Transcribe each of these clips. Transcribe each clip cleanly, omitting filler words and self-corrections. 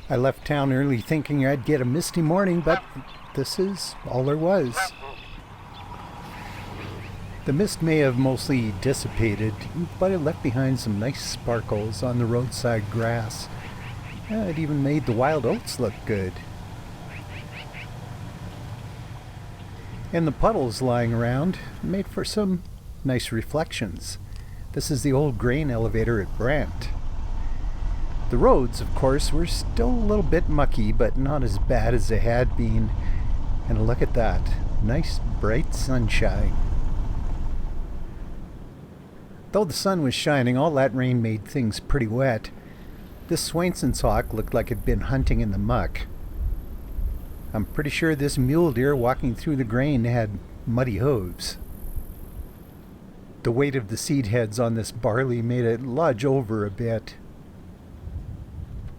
I left town early thinking I'd get a misty morning, but this is all there was. The mist may have mostly dissipated, but it left behind some nice sparkles on the roadside grass. It even made the wild oats look good. And the puddles lying around made for some nice reflections. This is the old grain elevator at Brant. The roads, of course, were still a little bit mucky, but not as bad as they had been. And look at that. Nice bright sunshine. Though the sun was shining, all that rain made things pretty wet. This Swainson's hawk looked like it'd been hunting in the muck. I'm pretty sure this mule deer walking through the grain had muddy hooves. The weight of the seed heads on this barley made it lodge over a bit.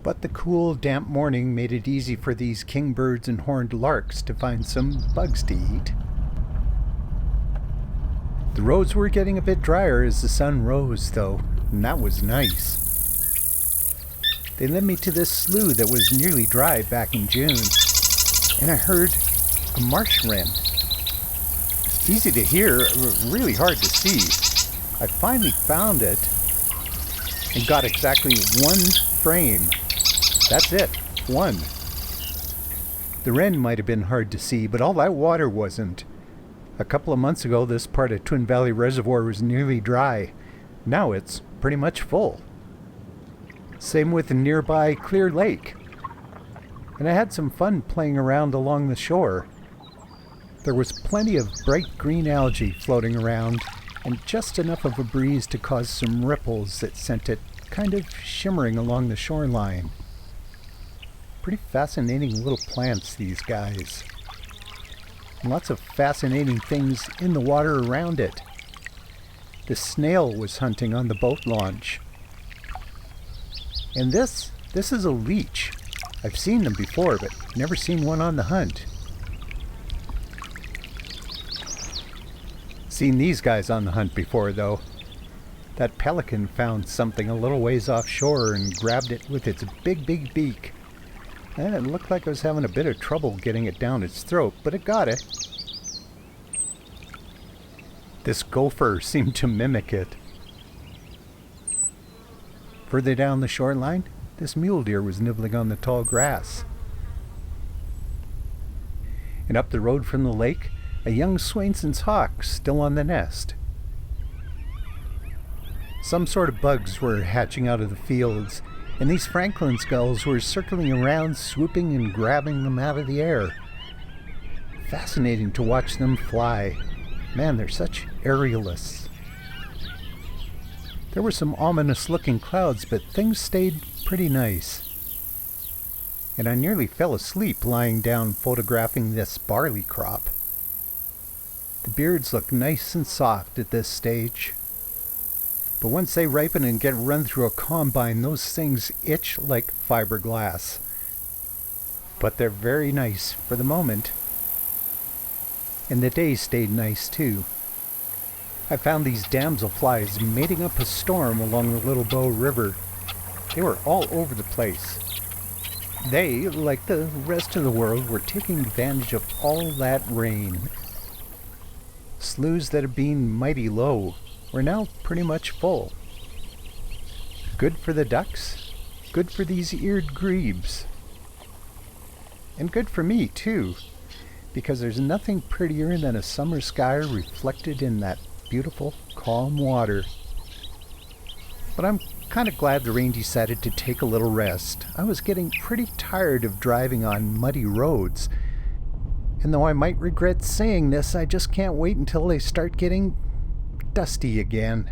But the cool, damp morning made it easy for these kingbirds and horned larks to find some bugs to eat. The roads were getting a bit drier as the sun rose, though, and that was nice. They led me to this slough that was nearly dry back in June, and I heard a marsh wren. Easy to hear, really hard to see. I finally found it and got exactly one frame. That's it, one. The wren might have been hard to see, but all that water wasn't. A couple of months ago, this part of Twin Valley Reservoir was nearly dry. Now it's pretty much full. Same with the nearby Clear Lake. And I had some fun playing around along the shore. There was plenty of bright green algae floating around, and just enough of a breeze to cause some ripples that sent it kind of shimmering along the shoreline. Pretty fascinating little plants, these guys. And lots of fascinating things in the water around it. The snail was hunting on the boat launch. And this is a leech. I've seen them before, but never seen one on the hunt. Seen these guys on the hunt before, though. That pelican found something a little ways offshore and grabbed it with its big beak. And it looked like it was having a bit of trouble getting it down its throat, but it got it. This gopher seemed to mimic it. Further down the shoreline, this mule deer was nibbling on the tall grass. And up the road from the lake, a young Swainson's hawk still on the nest. Some sort of bugs were hatching out of the fields, and these Franklin's gulls were circling around, swooping and grabbing them out of the air. Fascinating to watch them fly. Man, they're such aerialists. There were some ominous-looking clouds, but things stayed pretty nice. And I nearly fell asleep lying down photographing this barley crop. The beards look nice and soft at this stage. But once they ripen and get run through a combine, those things itch like fiberglass. But they're very nice for the moment. And the day stayed nice too. I found these damselflies mating up a storm along the Little Bow River. They were all over the place. They, like the rest of the world, were taking advantage of all that rain. Sloughs that had been mighty low were now pretty much full. Good for the ducks, good for these eared grebes. And good for me, too, because there's nothing prettier than a summer sky reflected in that beautiful, calm water. But I'm kind of glad the rain decided to take a little rest. I was getting pretty tired of driving on muddy roads. And though I might regret saying this, I just can't wait until they start getting dusty again.